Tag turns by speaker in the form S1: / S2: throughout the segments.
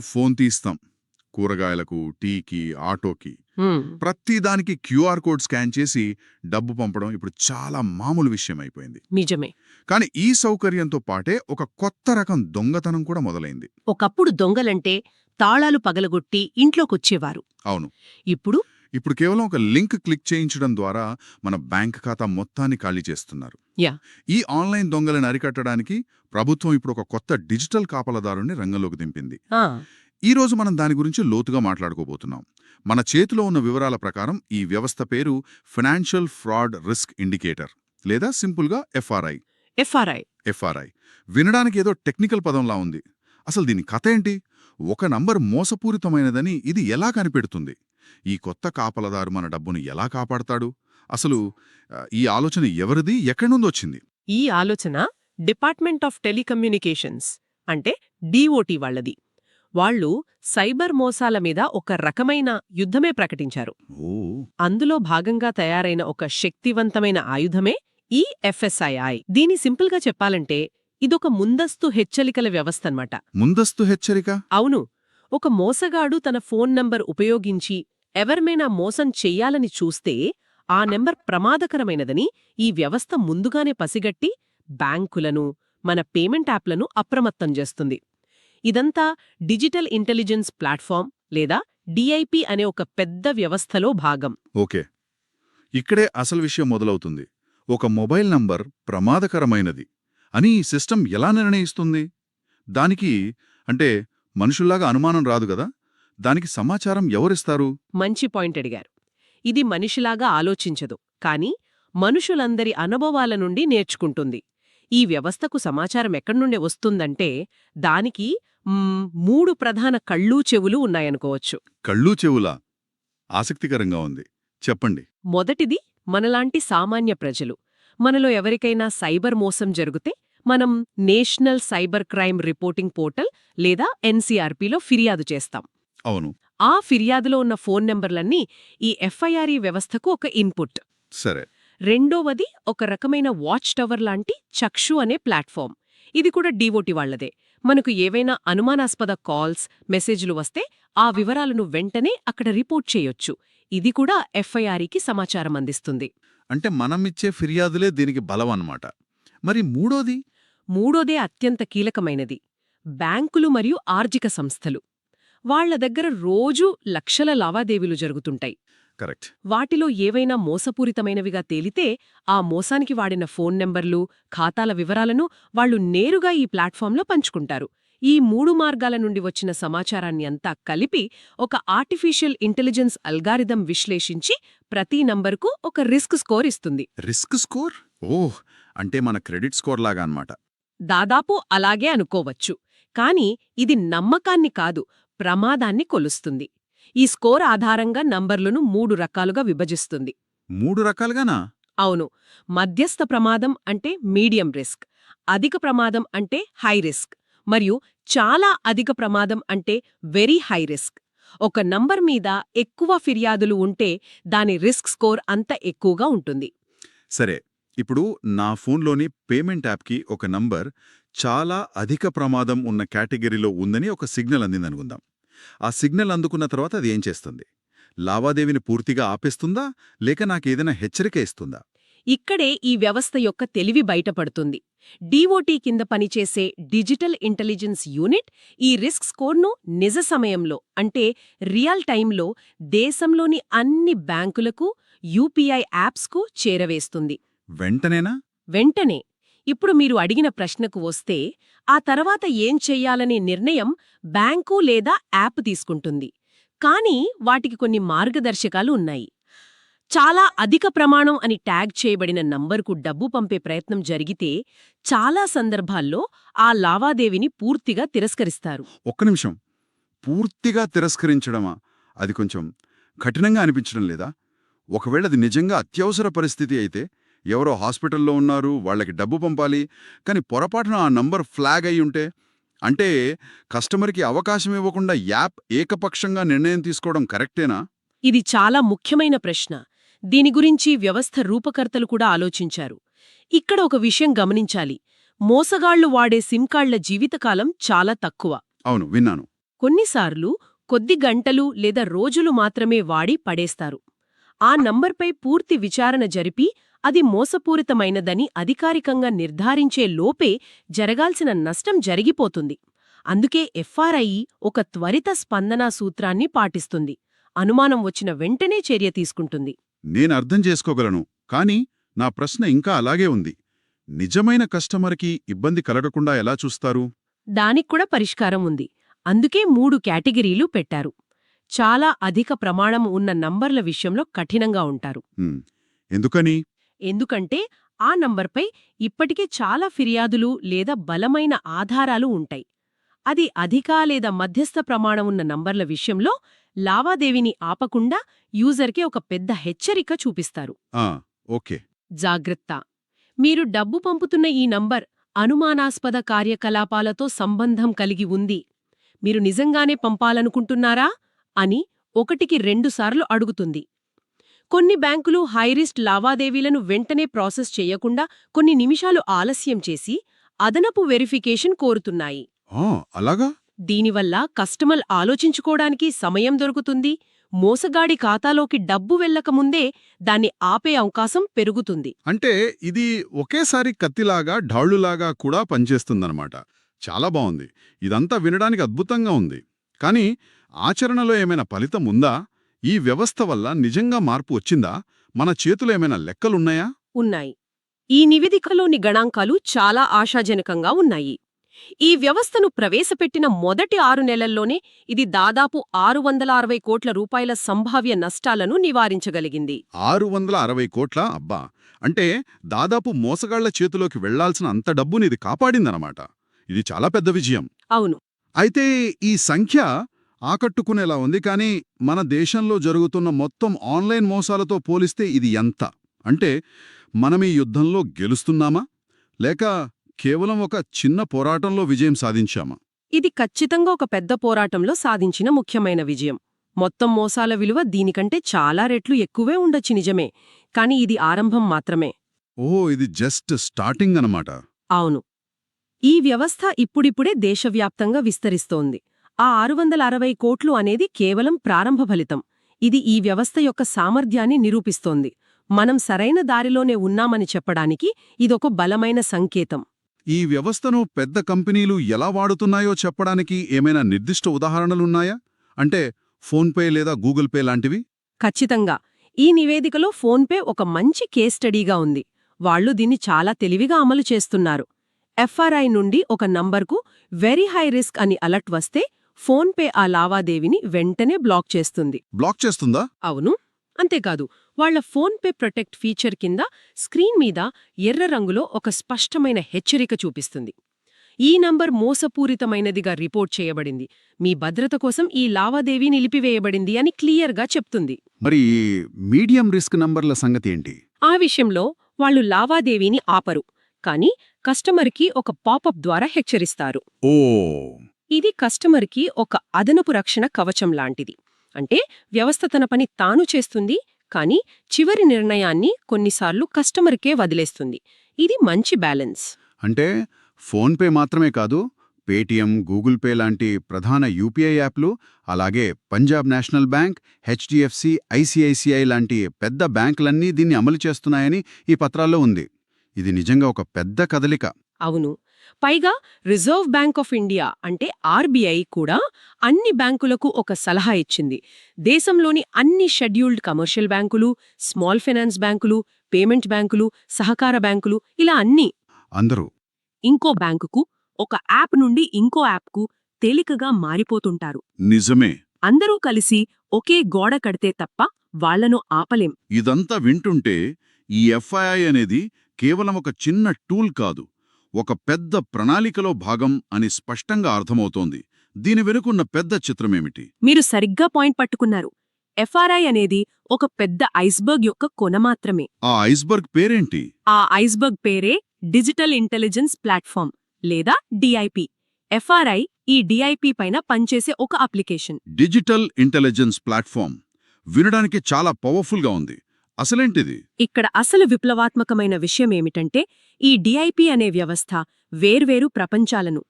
S1: Phone తీస్తాం కూరగాయలకు, టీకి, ఆటోకి.
S2: హ్మ్.
S1: ప్రతిదానికి క్యూఆర్ కోడ్ స్కాన్ చేసి డబ్బు పంపడం ఇప్పుడు చాలా మామూలు విషయం అయిపోయింది.
S2: నిజమే.
S1: కానీ ఈ సౌకర్యంతో పాటే ఒక కొత్త రకం దొంగతనం కూడా మొదలైంది.
S2: ఒకప్పుడు దొంగలంటే తాళాలు పగలగొట్టి ఇంట్లోకొచ్చేవారు.
S1: అవును,
S2: ఇప్పుడు
S1: ఇప్పుడు కేవలం ఒక లింక్ క్లిక్ చేయించడం ద్వారా మన బ్యాంక్ ఖాతా మొత్తాన్ని ఖాళీ చేస్తున్నారు.
S2: యా
S1: ఈ ఆన్లైన్ దొంగలను అరికట్టడానికి ప్రభుత్వం ఇప్పుడు ఒక కొత్త డిజిటల్ కాపలదారుని రంగంలోకి దింపింది.
S2: ఆ,
S1: ఈ రోజు మనం దాని గురించి లోతుగా మాట్లాడుకోబోతున్నాం. మన చేతిలో ఉన్న వివరాల ప్రకారం ఈ వ్యవస్థ పేరు ఫైనాన్షియల్ ఫ్రాడ్ రిస్క్ ఇండికేటర్, లేదా సింపుల్గా ఎఫ్ఆర్ఐ.
S2: ఎఫ్ఆర్ఐ
S1: వినడానికి ఏదో టెక్నికల్ పదంలా ఉంది. అసలు దీని కథ ఏంటి? ఒక నంబర్ మోసపూరితమైనదని ఇది ఎలా కనిపెడుతుంది? ఈ కొత్త కాపలదారు మన డబ్బును ఎలా కాపాడతాడు? అసలు ఈ ఆలోచన ఎవరిది, ఎక్కడి నుండి వచ్చింది?
S2: ఈ ఆలోచన డిపార్ట్మెంట్ ఆఫ్ టెలికమ్యూనికేషన్స్ అంటే డిఓటి వాళ్ళది. వాళ్ళు సైబర్ మోసాల మీద ఒక రకమైన యుద్ధమే ప్రకటించారు.
S1: ఓ,
S2: అందులో భాగంగా తయారైన ఒక శక్తివంతమైన ఆయుధమే ఈ ఎఫ్ఎస్ఐఐ. దీని సింపుల్గా చెప్పాలంటే ఇదొక ముందస్తు హెచ్చరికల వ్యవస్థన్నమాట.
S1: ముందస్తు హెచ్చరిక?
S2: అవును, ఒక మోసగాడు తన ఫోన్ నంబర్ ఉపయోగించి ఎవరిమైనా మోసం చెయ్యాలని చూస్తే ఆ నెంబర్ ప్రమాదకరమైనదని ఈ వ్యవస్థ ముందుగానే పసిగట్టి బ్యాంకులను, మన పేమెంట్ యాప్లను అప్రమత్తం చేస్తుంది. ఇదంతా డిజిటల్ ఇంటెలిజెన్స్ ప్లాట్ఫామ్ లేదా డిఐపి అనే ఒక పెద్ద వ్యవస్థలో భాగం.
S1: ఓకే, ఇక్కడే అసలు విషయం మొదలవుతుంది. ఒక మొబైల్ నంబర్ ప్రమాదకరమైనది అని ఈ సిస్టమ్ ఎలా నిర్ణయిస్తుంది? దానికి అంటే మనుషుల్లాగా అనుమానం రాదు గదా, దానికి సమాచారం ఎవరిస్తారు?
S2: మంచి పాయింట్ అడిగారు. ఇది మనిషిలాగా ఆలోచించదు, కానీ మనుషులందరి అనుభవాల నుండి నేర్చుకుంటుంది. ఈ వ్యవస్థకు సమాచారం ఎక్కడ్నుండి వస్తుందంటే దానికి 3 ప్రధాన కళ్ళూ చెవులు ఉన్నాయనుకోవచ్చు.
S1: కళ్ళు చెవులా? ఆసక్తికరంగా ఉంది, చెప్పండి.
S2: మొదటిది మనలాంటి సామాన్య ప్రజలు. మనలో ఎవరికైనా సైబర్ మోసం జరిగితే మనం national cyber crime reporting portal లేదా ఎన్సీఆర్పీలో ఫిర్యాదు చేస్తాం.
S1: అవును,
S2: ఆ ఫిర్యాదులో ఉన్న ఫోన్ నెంబర్లన్నీ ఈ ఎఫ్ఐఆర్ఈ వ్యవస్థకు ఒక ఇన్పుట్.
S1: సరే.
S2: రెండోవది ఒక రకమైన వాచ్ టవర్ లాంటి చక్షు అనే ప్లాట్ఫామ్. ఇది కూడా డిఓటి వాళ్లదే. మనకు ఏవైనా అనుమానాస్పద కాల్స్, మెసేజ్లు వస్తే ఆ వివరాలను వెంటనే అక్కడ రిపోర్ట్ చేయొచ్చు. ఇది కూడా ఎఫ్ఐఆర్ఈకి సమాచారం అందిస్తుంది.
S1: అంటే మనమిచ్చే ఫిర్యాదులే దీనికి బలం అన్నమాట. మరి
S2: మూడోదే అత్యంత కీలకమైనది. బ్యాంకులు మరియు ఆర్థిక సంస్థలు. వాళ్ల దగ్గర రోజూ లక్షల లావాదేవీలు జరుగుతుంటాయి.
S1: కరెక్ట్.
S2: వాటిలో ఏవైనా మోసపూరితమైనవిగా తేలితే ఆ మోసానికి వాడిన ఫోన్ నెంబర్లు, ఖాతాల వివరాలను వాళ్లు నేరుగా ఈ ప్లాట్ఫామ్లో పంచుకుంటారు. ఈ 3 మార్గాల నుండి వచ్చిన సమాచారాన్ని అంతా కలిపి ఒక ఆర్టిఫిషియల్ ఇంటెలిజెన్స్ అల్గారిథం విశ్లేషించి ప్రతి నంబర్కు ఒక రిస్క్ స్కోర్ ఇస్తుంది.
S1: Risk score? ఓహ్, అంటే మన క్రెడిట్ స్కోర్ లాగా అన్నమాట.
S2: దాదాపు అలాగే అనుకోవచ్చు. కానీ ఇది నమ్మకాన్ని కాదు, ప్రమాదాన్ని కొలుస్తుంది. ఈ స్కోర్ ఆధారంగా నంబర్లను 3 రకాలుగా విభజిస్తుంది.
S1: 3 రకాలుగానా?
S2: అవును. మధ్యస్థ ప్రమాదం అంటే మీడియం రిస్క్, అధిక ప్రమాదం అంటే హై రిస్క్, మరియు చాలా అధిక ప్రమాదం అంటే వెరీ హై రిస్క్. ఒక నంబర్ మీద ఎక్కువ ఫిర్యాదులు ఉంటే దాని రిస్క్ స్కోర్ అంత ఎక్కువగా ఉంటుంది.
S1: సరే, ఇప్పుడు నా ఫోన్లోని పేమెంట్ యాప్కి ఒక నంబర్ చాలా అధిక ప్రమాదం ఉన్న కేటగిరీలో ఉందని ఒక సిగ్నల్ అందిందనుకుందాం. ఆ సిగ్నల్ అందుకున్న తర్వాత అది ఏం చేస్తుంది? లావాదేవీని పూర్తిగా ఆపేస్తుందా, లేక నాకేదైనా హెచ్చరిక ఇస్తుందా?
S2: ఇక్కడే ఈ వ్యవస్థ యొక్క తెలివి బయటపడుతుంది. డిఓటి కింద పనిచేసే డిజిటల్ ఇంటెలిజెన్స్ యూనిట్ ఈ రిస్క్ స్కోర్ను నిజ సమయంలో అంటే రియల్ టైంలో దేశంలోని అన్ని బ్యాంకులకు, యూపీఐ యాప్స్కు చేరవేస్తుంది.
S1: వెంటనేనా?
S2: వెంటనే. ఇప్పుడు మీరు అడిగిన ప్రశ్నకు వస్తే ఆ తర్వాత ఏం చెయ్యాలనే నిర్ణయం బ్యాంకు లేదా యాప్ తీసుకుంటుంది. కానీ వాటికి కొన్ని మార్గదర్శకాలు ఉన్నాయి. చాలా అధిక ప్రమాణం అని ట్యాగ్ చేయబడిన నంబర్కు డబ్బు పంపే ప్రయత్నం జరిగితే చాలా సందర్భాల్లో ఆ లావాదేవీని పూర్తిగా తిరస్కరిస్తారు.
S1: ఒక్క నిమిషం, పూర్తిగా తిరస్కరించడమా? అది కొంచెం కఠినంగా అనిపించడం లేదా? ఒకవేళ అది నిజంగా అత్యవసర పరిస్థితి అయితే, ఎవరో హాస్పిటల్లో ఉన్నారు, వాళ్లకి డబ్బు పంపాలి, కానీ పొరపాటున ఆ నంబర్ ఫ్లాగ్ అయి ఉంటే, అంటే కస్టమర్కి అవకాశం ఇవ్వకుండా యాప్ ఏకపక్షంగా నిర్ణయం తీసుకోవడం కరెక్టేనా?
S2: ఇది చాలా ముఖ్యమైన ప్రశ్న. దీని గురించి వ్యవస్థ రూపకర్తలు కూడా ఆలోచించారు. ఇక్కడ ఒక విషయం గమనించాలి. మోసగాళ్లు వాడే సిమ్ కార్డుల జీవితకాలం చాలా తక్కువ.
S1: అవును, విన్నాను.
S2: కొన్నిసార్లు కొద్ది గంటలు లేదా రోజులు మాత్రమే వాడి పడేస్తారు. ఆ నంబర్పై పూర్తి విచారణ జరిపి అది మోసపూరితమైనదని అధికారికంగా నిర్ధారించే లోపే జరగాల్సిన నష్టం జరిగిపోతుంది. అందుకే ఎఫ్ఆర్ఐ ఒక త్వరిత స్పందనా సూత్రాన్ని పాటిస్తుంది. అనుమానం వచ్చిన వెంటనే చర్య తీసుకుంటుంది.
S1: నేను అర్థం చేసుకోగలను, కానీ నా ప్రశ్న ఇంకా అలాగే ఉంది. నిజమైన కస్టమర్కి ఇబ్బంది కలగకుండా ఎలా చూస్తారు?
S2: దానిక్కూడా పరిష్కారం ఉంది. అందుకే 3 కేటగిరీలు పెట్టారు. చాలా అధిక ప్రమాణం ఉన్న నంబర్ల విషయంలో కఠినంగా ఉంటారు.
S1: ఎందుకని?
S2: ఎందుకంటే ఆ నంబర్పై ఇప్పటికే చాలా ఫిర్యాదులు లేదా బలమైన ఆధారాలు ఉంటాయి. అది అధిక లేదా మధ్యస్థ ప్రమాణం ఉన్న నంబర్ల విషయంలో లావాదేవీని ఆపకుండా యూజర్కి ఒక పెద్ద హెచ్చరిక చూపిస్తారు.
S1: ఓకే.
S2: జాగ్రత్త! మీరు డబ్బు పంపుతున్న ఈ నంబర్ అనుమానాస్పద కార్యకలాపాలతో సంబంధం కలిగి ఉంది. మీరు నిజంగానే పంపాలనుకుంటున్నారా అని 1కి 2 సార్లు అడుగుతుంది. కొన్ని బ్యాంకులు హైరిస్క్ లావాదేవీలను వెంటనే ప్రాసెస్ చేయకుండా కొన్ని నిమిషాలు ఆలస్యం చేసి అదనపు వెరిఫికేషన్ కోరుతున్నాయి.
S1: అలాగా?
S2: దీనివల్ల కస్టమర్ ఆలోచించుకోవడానికి సమయం దొరుకుతుంది. మోసగాడి ఖాతాలోకి డబ్బు వెళ్లకముందే దాన్ని ఆపే అవకాశం పెరుగుతుంది.
S1: అంటే ఇది ఒకేసారి కత్తిలాగా ఢాళ్లులాగా కూడా పనిచేస్తుందన్నమాట. చాలా బావుంది. ఇదంతా వినడానికి అద్భుతంగా ఉంది. కానీ ఆచరణలో ఏమైనా ఫలితం ఉందా? ఈ వ్యవస్థ వల్ల నిజంగా మార్పు వచ్చిందా? మన చేతులో ఏమైనా లెక్కలున్నాయా?
S2: ఉన్నాయి. ఈ నివేదికలోని గణాంకాలు చాలా ఆశాజనకంగా ఉన్నాయి. ఈ వ్యవస్థను ప్రవేశపెట్టిన మొదటి 6 నెలల్లోనే ఇది దాదాపు 660 కోట్ల రూపాయల సంభావ్య నష్టాలను నివారించగలిగింది.
S1: 660 కోట్ల? అబ్బా! అంటే దాదాపు మోసగాళ్ల చేతిలోకి వెళ్లాల్సిన అంత డబ్బుని ఇది కాపాడిందన్నమాట. ఇది చాలా పెద్ద విజయం.
S2: అవును.
S1: అయితే ఈ సంఖ్య ఆకట్టుకునేలా ఉంది, కానీ మన దేశంలో జరుగుతున్న మొత్తం ఆన్లైన్ మోసాలతో పోలిస్తే ఇది ఎంత? అంటే మనమీ యుద్ధంలో గెలుస్తున్నామా? లేక కేవలం ఒక చిన్న పోరాటంలో విజయం సాధించామా?
S2: ఇది ఖచ్చితంగా ఒక పెద్ద పోరాటంలో సాధించిన ముఖ్యమైన విజయం. మొత్తం మోసాల విలువ దీనికంటే చాలా రెట్లు ఎక్కువే ఉండొచ్చు, నిజమే. కాని ఇది ఆరంభం మాత్రమే.
S1: ఇది జస్ట్ స్టార్టింగ్ అన్నమాట.
S2: అవును. ఈ వ్యవస్థ ఇప్పుడిప్పుడే దేశవ్యాప్తంగా విస్తరిస్తోంది. ఆ 660 కోట్లు అనేది కేవలం ప్రారంభ ఫలితం. ఇది ఈ వ్యవస్థ యొక్క సామర్థ్యాన్ని నిరూపిస్తోంది. మనం సరైన దారిలోనే ఉన్నామని చెప్పడానికి ఇదొక బలమైన సంకేతం.
S1: ఈ వ్యవస్థను పెద్ద కంపెనీలు ఎలా వాడుతున్నాయో చెప్పడానికి ఏమైనా నిర్దిష్ట ఉదాహరణలున్నాయా? అంటే ఫోన్పే లేదా గూగుల్ పే లాంటివి?
S2: ఖచ్చితంగా. ఈ నివేదికలో ఫోన్పే ఒక మంచి కేస్ స్టడీగా ఉంది. వాళ్లు దీన్ని చాలా తెలివిగా అమలు చేస్తున్నారు. ఎఫ్ఆర్ఐ నుండి ఒక నంబర్కు వెరీ హై రిస్క్ అని అలర్ట్ వస్తే ఫోన్పే ఆ లావాదేవీని వెంటనే బ్లాక్ చేస్తుంది.
S1: బ్లాక్ చేస్తుందా?
S2: అవును. అంతేకాదు, వాళ్ల ఫోన్పే ప్రొటెక్ట్ ఫీచర్ కింద స్క్రీన్ మీద ఎర్ర రంగులో ఒక స్పష్టమైన హెచ్చరిక చూపిస్తుంది. ఈ నంబర్ మోసపూరితమైనదిగా రిపోర్ట్ చేయబడింది. మీ భద్రత కోసం ఈ లావాదేవీ నిలిపివేయబడింది అని క్లియర్గా చెప్తుంది.
S1: మరి మీడియం రిస్క్ నంబర్ల సంగతి ఏంటి?
S2: ఆ విషయంలో వాళ్లు లావాదేవీని ఆపరు, కానీ కస్టమర్కి ఒక పాపప్ ద్వారా హెచ్చరిస్తారు. ఇది కస్టమర్కి ఒక అదనపు రక్షణ కవచం లాంటిది. అంటే వ్యవస్థ తన పని తాను చేస్తుంది, కానీ చివరి నిర్ణయాన్ని కొన్నిసార్లు కస్టమర్కే వదిలేస్తుంది. ఇది మంచి బ్యాలెన్స్.
S1: అంటే ఫోన్పే మాత్రమే కాదు, పేటీఎం, గూగుల్ పే లాంటి ప్రధాన యూపీఐ యాప్లు, అలాగే Punjab national bank, HDFC, ICICI లాంటి పెద్ద బ్యాంకులన్నీ దీన్ని అమలు చేస్తున్నాయని ఈ పత్రాల్లో ఉంది. ఇది నిజంగా ఒక పెద్ద కదలిక.
S2: అవును. పైగా రిజర్వ్ బ్యాంక్ ఆఫ్ ఇండియా అంటే ఆర్బీఐ కూడా అన్ని బ్యాంకులకు ఒక సలహా ఇచ్చింది. దేశంలోని అన్ని షెడ్యూల్డ్ కమర్షియల్ బ్యాంకులు, స్మాల్ ఫైనాన్స్ బ్యాంకులు, పేమెంట్ బ్యాంకులు, సహకార బ్యాంకులు, ఇలా అన్నీ
S1: అందరూ
S2: ఇంకో బ్యాంకుకు ఒక యాప్ నుండి ఇంకో యాప్కు తేలికగా మారిపోతుంటారు.
S1: నిజమే.
S2: అందరూ కలిసి ఒకే గోడ కడితే తప్ప వాళ్లను ఆపలేం.
S1: ఇదంతా వింటుంటే ఈ ఎఫ్ఐఐ అనేది కేవలం ఒక చిన్న టూల్ కాదు, ఒక పెద్ద ప్రణాళికలో భాగం అని స్పష్టంగా అర్థమవుతోంది. దీని వెనుకున్న పెద్ద చిత్రమేమిటి?
S2: మీరు సరిగ్గా పాయింట్ పట్టుకున్నారు. ఎఫ్ఆర్ఐ అనేది ఒక పెద్ద ఐస్బర్గ్ యొక్క కొన మాత్రమే.
S1: ఆ ఐస్బర్గ్ పేరేంటి?
S2: ఆ ఐస్బర్గ్ పేరే డిజిటల్ ఇంటెలిజెన్స్ ప్లాట్ఫామ్ లేదా డిఐపి. ఎఫ్ఆర్ఐ ఈ డిఐపి పైన పనిచేసే ఒక అప్లికేషన్.
S1: డిజిటల్ ఇంటెలిజెన్స్ ప్లాట్ఫామ్ వినడానికి చాలా పవర్ఫుల్గా ఉంది. అసలేంటిది?
S2: ఇక్కడ అసలు విప్లవాత్మకమైన విషయమేమిటంటే ఈ డిఐపి అనే వ్యవస్థ వేర్వేరు ప్రపంచాలను,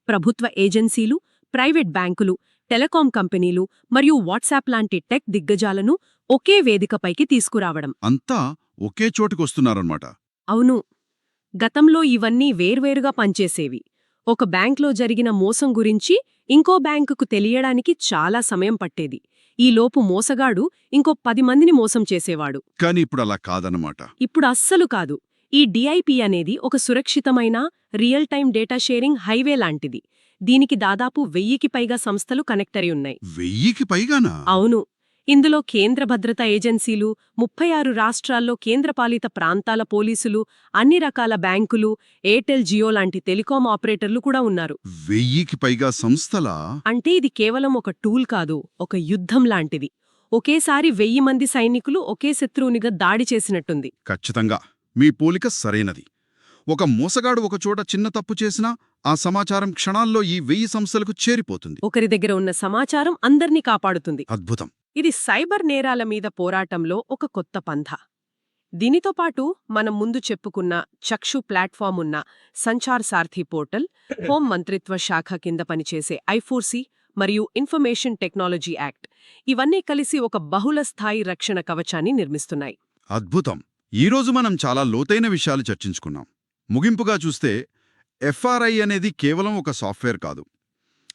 S2: ప్రభుత్వ ఏజెన్సీలు, ప్రైవేట్ బ్యాంకులు, టెలికాం కంపెనీలు మరియు వాట్సాప్ లాంటి టెక్ దిగ్గజాలను ఒకే వేదికపైకి తీసుకురావడం.
S1: అంతా ఒకే చోటుకొస్తున్నారన్నమాట.
S2: అవును. గతంలో ఇవన్నీ వేర్వేరుగా పనిచేసేవి. ఒక బ్యాంక్లో జరిగిన మోసం గురించి ఇంకో బ్యాంకుకు తెలియడానికి చాలా సమయం పట్టేది. ఈలోపు మోసగాడు ఇంకో 10 మందిని మోసం చేసేవాడు.
S1: కానీ ఇప్పుడు అలా కాదన్నమాట.
S2: ఇప్పుడు అస్సలు కాదు. ఈ డిఐపి అనేది ఒక సురక్షితమైన real time data sharing highway లాంటిది. దీనికి దాదాపు 1000కి పైగా సంస్థలు కనెక్టరీ ఉన్నాయి.
S1: 1000కి పైగానా?
S2: అవును. ఇందులో కేంద్ర భద్రతా ఏజెన్సీలు, 36 రాష్ట్రాల్లో కేంద్రపాలిత ప్రాంతాల పోలీసులు, అన్ని రకాల బ్యాంకులు, ఎయిర్టెల్ జియో లాంటి టెలికాం ఆపరేటర్లు కూడా ఉన్నారు.
S1: 1000కి పైగా సంస్థలా?
S2: అంటే ఇది కేవలం ఒక టూల్ కాదు, ఒక యుద్ధం లాంటిది. ఒకేసారి 1000 మంది సైనికులు ఒకే శత్రువునిగా దాడి చేసినట్టుంది.
S1: ఖచ్చితంగా మీ పోలిక సరైనది. ఒక మోసగాడు ఒకచోట చిన్న తప్పు చేసినా ఆ సమాచారం క్షణాల్లో ఈ 1000 సంస్థలకు చేరిపోతుంది.
S2: ఒకరి దగ్గర ఉన్న సమాచారం అందర్నీ కాపాడుతుంది.
S1: అద్భుతం.
S2: ఇది సైబర్ నేరాల మీద పోరాటంలో ఒక కొత్త పంథ. దీనితో పాటు మనం ముందు చెప్పుకున్న చక్షు ప్లాట్ఫామ్ ఉన్న సంచార్ సార్థి పోర్టల్, హోం మంత్రిత్వ శాఖ కింద పనిచేసే I4C మరియు ఇన్ఫర్మేషన్ టెక్నాలజీ యాక్ట్, ఇవన్నీ కలిసి ఒక బహుళ స్థాయి రక్షణ కవచాన్ని నిర్మిస్తున్నాయి.
S1: అద్భుతం. ఈరోజు మనం చాలా లోతైన విషయాలు చర్చించుకున్నాం. ముగింపుగా చూస్తే FRI అనేది కేవలం ఒక సాఫ్ట్వేర్ కాదు.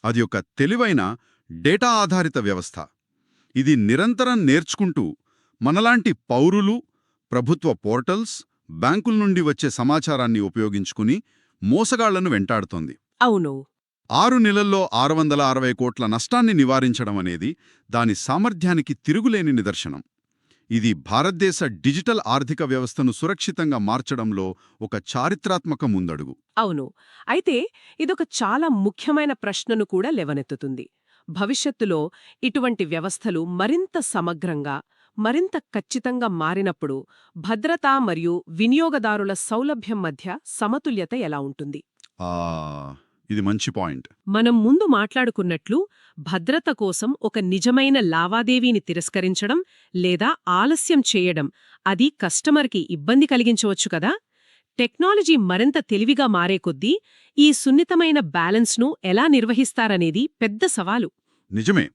S1: అది ఒక తెలివైన డేటా ఆధారిత వ్యవస్థ. ఇది నిరంతరం నేర్చుకుంటూ మనలాంటి పౌరులు, ప్రభుత్వ పోర్టల్స్, బ్యాంకుల నుండి వచ్చే సమాచారాన్ని ఉపయోగించుకుని మోసగాళ్లను వెంటాడుతోంది.
S2: అవును.
S1: 6 నెలల్లో 660 కోట్ల నష్టాన్ని నివారించడం అనేది దాని సామర్థ్యానికి తిరుగులేని నిదర్శనం. ఇది భారతదేశ డిజిటల్ ఆర్థిక వ్యవస్థను సురక్షితంగా మార్చడంలో ఒక చారిత్రాత్మక ముందడుగు.
S2: అవును. అయితే ఇదొక చాలా ముఖ్యమైన ప్రశ్నను కూడా లేవనెత్తుతుంది. భవిష్యత్తులో ఇటువంటి వ్యవస్థలు మరింత సమగ్రంగా, మరింత ఖచ్చితంగా మారినప్పుడు భద్రత మరియు వినియోగదారుల సౌలభ్యం మధ్య సమతుల్యత ఎలా ఉంటుంది?
S1: ఇది మంచి పాయింట్.
S2: మనం ముందు మాట్లాడుకున్నట్లు భద్రత కోసం ఒక నిజమైన లావాదేవీని తిరస్కరించడం లేదా ఆలస్యం చేయడం, అది కస్టమర్కి ఇబ్బంది కలిగించవచ్చు కదా. టెక్నాలజీ మరింత తెలివిగా మారే కొద్దీ ఈ సున్నితమైన బ్యాలెన్స్ను ఎలా నిర్వహిస్తారనేది పెద్ద సవాలు.
S1: నిజమే.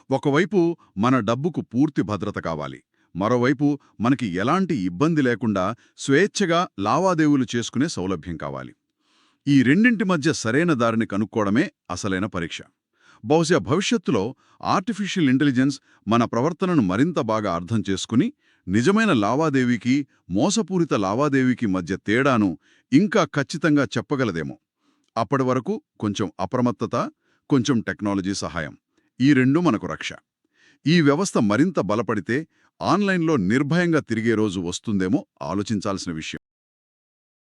S1: ఒకవైపు మన డబ్బుకు పూర్తి భద్రత కావాలి, మరోవైపు మనకి ఎలాంటి ఇబ్బంది లేకుండా స్వేచ్ఛగా లావాదేవీలు చేసుకునే సౌలభ్యం కావాలి. ఈ రెండింటి మధ్య సరైన దారిని కనుక్కోవడమే అసలైన పరీక్ష. బహుశా భవిష్యత్తులో ఆర్టిఫిషియల్ ఇంటెలిజెన్స్ మన ప్రవర్తనను మరింత బాగా అర్థం చేసుకుని నిజమైన లావాదేవీకి, మోసపూరిత లావాదేవీకి మధ్య తేడాను ఇంకా ఖచ్చితంగా చెప్పగలదేమో. అప్పటి వరకు కొంచెం అప్రమత్తత, కొంచెం టెక్నాలజీ సహాయం, ఈ రెండూ మనకు రక్ష. ఈ వ్యవస్థ మరింత బలపడితే ఆన్లైన్లో నిర్భయంగా తిరిగే రోజు వస్తుందేమో ఆలోచించాల్సిన విషయం.